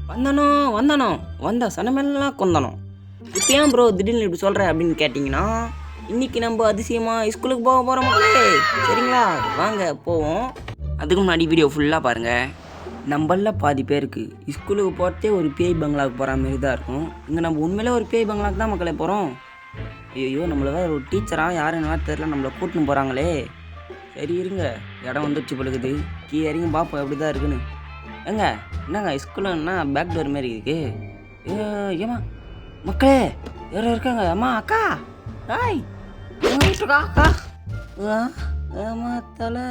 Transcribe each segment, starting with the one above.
வந்தனோ வந்தனோ வந்த சனமெல்லாம் கொந்தனம். இப்போ ஏன் ப்ரோ திடீர்னு இப்படி சொல்கிற அப்படின்னு கேட்டிங்கன்னா, இன்றைக்கி நம்ம அதிசயமாக ஸ்கூலுக்கு போக போகிறோம் மக்களே. சரிங்களா, வாங்க போவோம். அதுக்கு முன்னாடி வீடியோ ஃபுல்லாக பாருங்கள். நம்மள பாதி பேருக்கு ஸ்கூலுக்கு போகிறதே ஒரு பேய் பங்களாவுக்கு போகிற மாதிரி தான் இருக்கும். இங்கே நம்ம உண்மையிலே ஒரு பேய் பங்களாவுக்கு தான் மக்களே போகிறோம். ஐயோ, நம்மள வேறு ஒரு டீச்சராக யாருன்னு தெரில, நம்மளை கூட்டின்னு போகிறாங்களே. சரி இருங்க, இடம் வந்துடுச்சு பழுகுது. கீழே இறங்கி பார்ப்போம் எப்படி தான் இருக்குன்னு. ஏங்க என்னங்க ஸ்கூலுன்னா பேக் டோர் மாரி இருக்கு. ஏமா மக்களே யாரோ இருக்காங்க. அம்மா அக்கா ஹாய் வீட்டுக்கா அக்கா. ஆமா தலை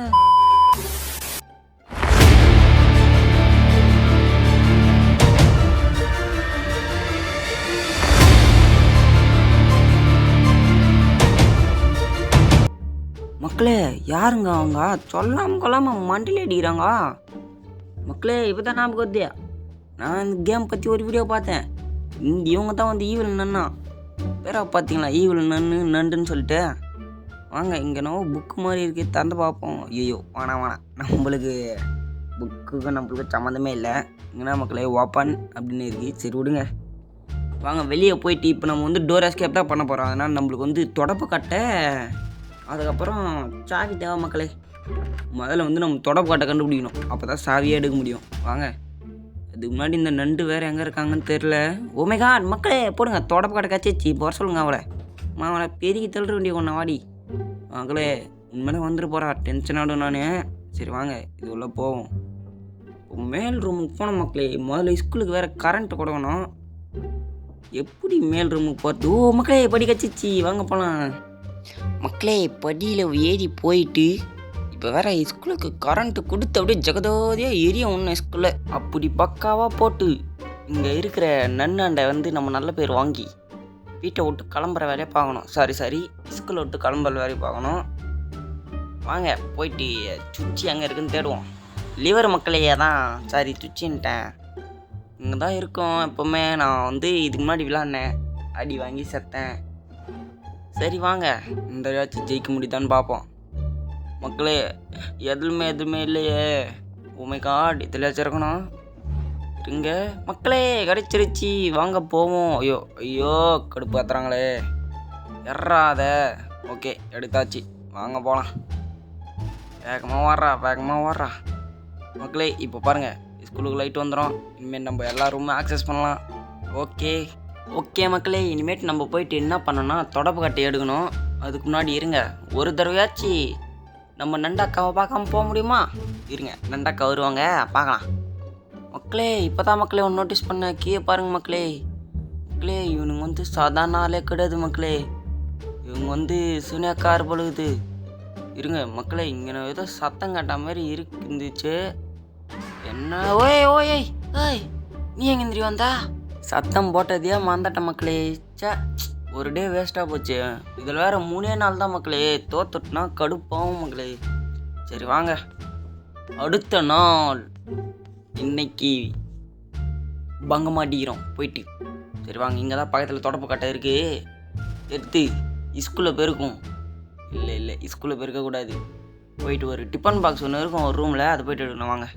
மக்களே யாருங்க அவங்க? சொல்லாமல் கொள்ளாமல் மண்டிலே அடிக்கிறாங்க மக்களே. இப்போ தான் ஞாபகம் வருது, நான் இந்த கேம் பற்றி ஒரு வீடியோ பார்த்தேன். இவங்க தான் வந்து ஈவில் நன்னா பேரா பார்த்தீங்களா, ஈவில் நண்டுன்னு சொல்லிட்டு. வாங்க, இங்கே நம்ம புக்கு மாதிரி இருக்குது, திறந்து பார்ப்போம். ஐயோ வேணாம், நம்மளுக்கு புக்குக்கு நம்மளுக்கு சம்மந்தமே இல்லை. இங்கன்னா மக்களே ஓப்பன் அப்படின்னு இருக்குது. சரி விடுங்க, வாங்க வெளியே போயிட்டு இப்போ நம்ம வந்து டோர் எஸ்கேப் தான் பண்ண போகிறோம். அதனால் நம்மளுக்கு வந்து தொடப்பு கட்டை, அதுக்கப்புறம் சாவி தேவை மக்களே. முதல்ல வந்து நம்ம தொடப்பு கட்டை கண்டுபிடிக்கணும், அப்போ தான் சாவியே எடுக்க முடியும். வாங்க, அதுக்கு முன்னாடி இந்த நண்டு வேறு எங்கே இருக்காங்கன்னு தெரில. ஓமேகா மக்களே போடுங்க, தொடப்பு கட்டை கச்சிச்சு போகிற சொல்லுங்க அவளை பெருகி தள்ளுற வேண்டிய ஒன்றா வாடி மக்களே. உண்மையிலே வந்துட்டு போகிறா, டென்ஷன் ஆடும் நான். சரி வாங்க இது உள்ள போவோம். மேல் ரூமுக்கு போனோம் மக்களே. முதல்ல ஸ்கூலுக்கு வேறு கரண்ட்டு கொடுக்கணும். எப்படி மேல் ரூமுக்கு போகிறது? ஓ மக்களே படி கச்சிச்சு, வாங்க போகலாம் மக்களே. படியில் ஏறி போயிட்டு இப்போ வேற ஸ்கூலுக்கு கரண்ட்டு கொடுத்து அப்படியே ஜெகதோதியாக எரிய ஒன்று ஸ்கூலில் அப்படி பக்காவாக போட்டு இங்கே இருக்கிற நன்னாண்டை வந்து நம்ம நல்ல பேர் வாங்கி வீட்டை விட்டு கிளம்புற வேலையை பார்க்கணும். சாரி ஸ்கூலை விட்டு கிளம்புற வேலையை பார்க்கணும். வாங்க போயிட்டு சுச்சி அங்கே இருக்குன்னு தேடுவோம். லிவர் மக்களையே தான், சாரி சுச்சின்ட்டேன். இங்கே தான் இருக்கும் எப்போவுமே. நான் வந்து இதுக்கு முன்னாடி விளாட்னேன், அடி வாங்கி செத்தேன். சரி வாங்க இந்த ஏதாச்சும் ஜெயிக்க முடியுதான்னு பார்ப்போம் மக்களே. எதுவுமே இல்லையே. ஓமை காட், இதுலையாச்சும் இருக்கணும். இருங்க மக்களே, கிடச்சிருச்சு, வாங்க போவோம். ஐயோ கடுப்பாத்துறாங்களே, எறாத. ஓகே எடுத்தாச்சு, வாங்க போகலாம். வேகமாக வர்றா மக்களே. இப்போ பாருங்கள் ஸ்கூலுக்கு லைட் வந்துடும். இனிமேல் நம்ம எல்லா ரூமும் ஆக்சஸ் பண்ணலாம். ஓகே மக்களே, இனிமேட்டு நம்ம போயிட்டு என்ன பண்ணோன்னா தொடப்பு கட்டை எடுக்கணும். அதுக்கு முன்னாடி இருங்க, ஒரு தடவையாச்சு நம்ம நண்டாக்காவை பார்க்காம போக முடியுமா? இருங்க, நண்டாக்கா வருவாங்க பார்க்கலாம் மக்களே. இப்போ தான் மக்களே ஒன்று நோட்டீஸ் பண்ண, கீழே பாருங்க மக்களே. இவனுங்க வந்து சாதாரண ஆளே கிடையாது மக்களே. இவங்க வந்து சுனியாக்கார் பொழுது. இருங்க மக்களே, இங்கே ஏதோ சத்தம் காட்ட மாதிரி இருந்துச்சு. என்ன ஓய் நீ எங்கேந்திரி வந்தா? சத்தம் போட்டதையே மறந்துட்ட மக்களே. ஒரு டே வேஸ்ட்டாக போச்சு. இதில் வேறு 3 நாள் தான் மக்களே. தோத்துட்டுனா கடுப்பாகும் மக்களே. சரி வாங்க, அடுத்த நாள் இன்னைக்கு பங்க மாட்டிக்கிறோம் போயிட்டு. சரி வாங்க, இங்கே தான் பக்கத்தில் தொடப்பு கட்டை இருக்குது, எடுத்து ஸ்கூலில் போயிருக்கும். இல்லை ஸ்கூலில் போயிருக்கக்கூடாது. போயிட்டு ஒரு டிஃபன் பாக்ஸ் ஒன்று இருக்கும் ஒரு ரூமில், அதை போயிட்டு எடுக்கணும். வாங்க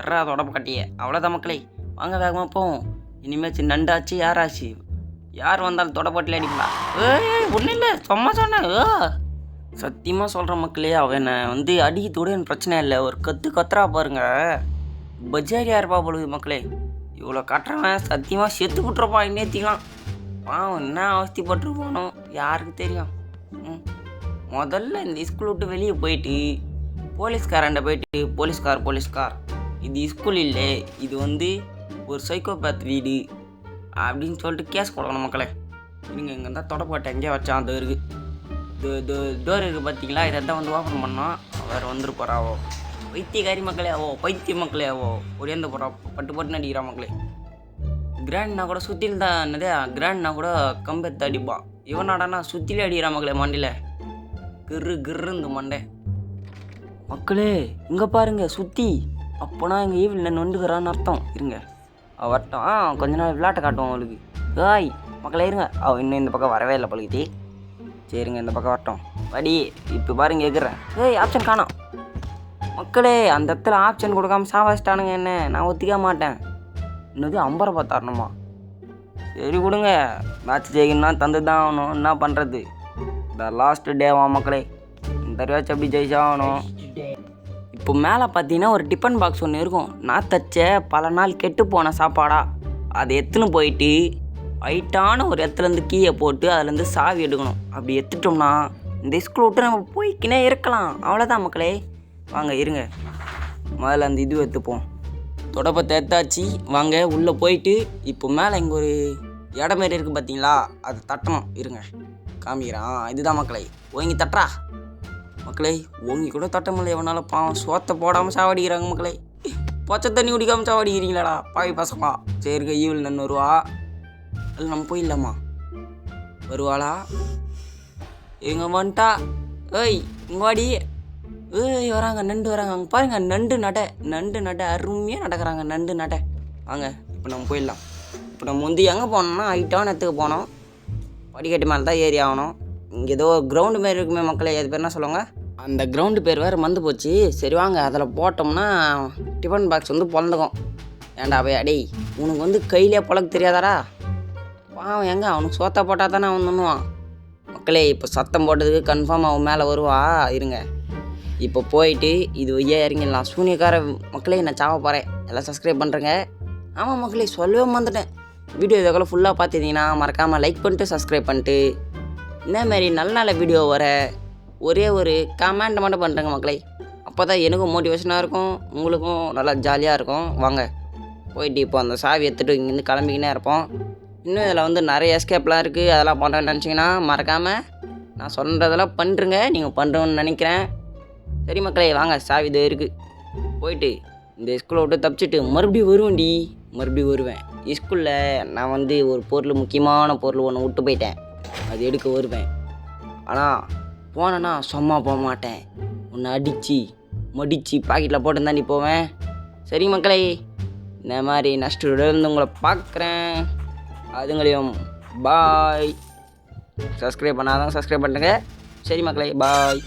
எறா தொடப்பு கட்டியே. அவ்வளோதான் மக்களே, வாங்க வேகமாக போவோம். இனிமேச்சு நண்டாச்சு யாராச்சு யார் வந்தாலும் தொடப்பட்டில் அடிப்பா. ஒன்றும் இல்லை, சும்மா சொன்னேன். சத்தியமாக சொல்கிற மக்களே, அவனை வந்து அடிக்கிறதோட எனக்கு பிரச்சனை இல்லை. ஒரு கத்துறா பாருங்க, பஜாரியா இருப்பா பொழுது மக்களே. இவ்வளோ கட்டுறவன் சத்தியமாக செத்து விட்றப்பா இன்னேத்திக்கலாம். பாவம் என்ன அவஸ்திப்பட்டு போனோம் யாருக்கு தெரியும். முதல்ல இந்த ஸ்கூல் விட்டு வெளியே போயிட்டு போலீஸ்காரண்ட போயிட்டு, போலீஸ்கார் இது ஸ்கூல் இல்லை, இது வந்து ஒரு சைக்கோபேத் வீடு அப்படின்னு சொல்லிட்டு கேஸ் கொடுக்கணும் மக்களே. நீங்கள் இங்கே இருந்தால் தொடப்பட்டை எங்கேயா வச்சான், அது இருக்குது டோர் இருக்குது பார்த்தீங்களா. இதை தான் வந்து ஓப்பன் பண்ணோம். வேறு வந்துட்டு போகிறாவோ பைத்தியக்காரி மக்களே. பைத்திய மக்களே ஒடியாந்து போகிறா, பட்டு நடிக்கிறா மக்களே. கிராண்ட்னா கூட சுற்றில் தான் நிறையா, கிராண்ட்னா கூட கம்பெத்து அடிப்பான். இவனாடானா சுற்றிலே அடிக்கிறா மக்களே மண்டியில். கிரு இந்த மண்டை மக்களே. இங்கே பாருங்க சுற்றி, அப்போனா எங்கள் ஈவில் நொண்டுக்கிறான்னு அர்த்தம். இருங்க வரட்டும், கொஞ்ச நாள் விளையாட்டை காட்டுவோம் அவளுக்கு. மக்களே இருங்க, இன்னும் இந்த பக்கம் வரவே இல்லை பழுகிட்டி. சரிங்க, இந்த பக்கம் வரட்டும். வடி இப்போ பாருங்க கேட்குறேன். ஆப்ஷன் காணோம் மக்களே. அந்த இடத்துல ஆப்ஷன் கொடுக்காம சாவாச்சிட்டானுங்க என்ன. நான் ஒத்திக்க மாட்டேன். இன்னது 50 ரூபா தரணுமா? சரி கொடுங்க, மேட்ச் ஜெயிக்கணும்னா தந்து தான் ஆகணும். என்ன பண்ணுறது? இந்த லாஸ்ட் டேவா மக்களே, இந்த தடவையாச்சும் அப்படி ஜெயிச்சா ஆகணும். இப்போ மேலே பார்த்தீங்கன்னா ஒரு டிஃபன் பாக்ஸ் ஒன்று இருக்கும். நான் தச்ச பல நாள் கெட்டு போன சாப்பாடா அதை எடுத்துன்னு போயிட்டு ஹைட்டான ஒரு இடத்துலேருந்து கீயை போட்டு அதுலேருந்து சாவி எடுக்கணும். அப்படி எடுத்துட்டோம்னா இந்த ஸ்கூல் விட்டு நம்ம போய்க்கினே இருக்கலாம். அவ்வளோதான் மக்களே. வாங்க இருங்க, முதல்ல அந்த இது எடுத்துப்போம். தொடப்பத்தை எடுத்தாச்சு. வாங்க உள்ளே போயிட்டு இப்போ மேலே இங்கே ஒரு இடம் மாரி இருக்குது பார்த்தீங்களா, அதை தட்டணும். இருங்க காமிக்கிறான். இதுதான் மக்களே. ஓங்கி தட்டுறா மக்களே. ஓங்கி கூட தட்ட முடியல எவனால. பாவம் சோத்தை போடாமல் சாவடிக்கிறாங்க மக்களே. பச்சை தண்ணி குடிக்காமல் சாவடிக்கிறீங்களாடா பாவி பசங்களா. சரி ஈவில் நன்னு வருவா. இல்லை நம்ம போயிடலாமா? வருவாளா? எங்க வந்துட்டா. ஏய் இங்கே வாடி. ஏய் வராங்க, நண்டு வராங்க. அங்கே பாருங்க, நண்டு நட அருமையாக நடக்கிறாங்க. நண்டு நட. வாங்க இப்போ நம்ம போயிடலாம். இப்போ நம்ம வந்து எங்கே போனோம்னா ஹைட்டான இடத்துக்கு போனோம். படிக்கட்டு மேலே தான் ஏறி ஆகணும். இங்கே ஏதோ கிரவுண்டு மாரி இருக்குமே மக்களே, அது பேர் என்ன சொல்லுவாங்க? அந்த கிரவுண்டு பேர் வேறு மறந்து போச்சு. சரி வாங்க அதில் போட்டோம்னா டிஃபன் பாக்ஸ் வந்து பொழந்துக்கும். ஏன்டா போய் அடேய், உனக்கு வந்து கையிலே பழக்க தெரியாதாடா? பாவம் எங்கே அவனுக்கு சோத்தா போட்டால் தானே அவன் பண்ணுவான் மக்களே. இப்போ சத்தம் போட்டதுக்கு கன்ஃபார்ம் அவன் மேலே வருவா. இருங்க இப்போ போயிட்டு இது ஐயா இறங்கிடலாம். சூனியக்கார மக்களே, நான் சாவ போகிறேன். எல்லாம் சப்ஸ்கிரைப் பண்ணுறேங்க. ஆமாம் மக்களே, சொல்லவே மறந்துட்டேன். வீடியோ இதுக்குள்ள ஃபுல்லாக பார்த்துட்டிங்கன்னா மறக்காமல் லைக் பண்ணிட்டு சப்ஸ்கிரைப் பண்ணிட்டு இந்தமாரி நல்ல நல்ல வீடியோ வர ஒரே ஒரு கமெண்ட் மட்டும் பண்ணுறேங்க மக்களே. அப்போ தான் எனக்கும் மோட்டிவேஷனாக இருக்கும், உங்களுக்கும் நல்லா ஜாலியாக இருக்கும். வாங்க போயிட்டு இப்போ அந்த சாவி எடுத்துகிட்டு இங்கேருந்து கிளம்பிக்கினே இருப்போம். இன்னும் இதில் வந்து நிறைய எஸ்கேப்லாம் இருக்குது. அதெல்லாம் பண்ணுறேன்னு நினச்சிங்கன்னா மறக்காமல் நான் சொல்கிறதெல்லாம் பண்ணுறேங்க. நீங்கள் பண்ணுறோன்னு நினைக்கிறேன். சரி மக்களே வாங்க, சாவி இது இருக்குது. போயிட்டு இந்த ஸ்கூலை விட்டு தப்பிச்சிட்டு மறுபடியும் வருவேன். ஸ்கூலில் நான் வந்து ஒரு பொருள், முக்கியமான பொருள் ஒன்று விட்டு போயிட்டேன். அது எடுக்க வருவேன். ஆனால் போனேன்னா சும்மா போக மாட்டேன். ஒன்று மடித்து பாக்கெட்டில் போட்டு தாண்டி போவேன். சரி மக்களே, இந்த மாதிரி நெக்ஸ்ட் இருந்து உங்களை பார்க்குறேன். அதுங்களையும் பாய். சப்ஸ்கிரைப் பண்ணாதான் சப்ஸ்கிரைப் பண்ணுறேங்க. சரி மக்களே, பாய்.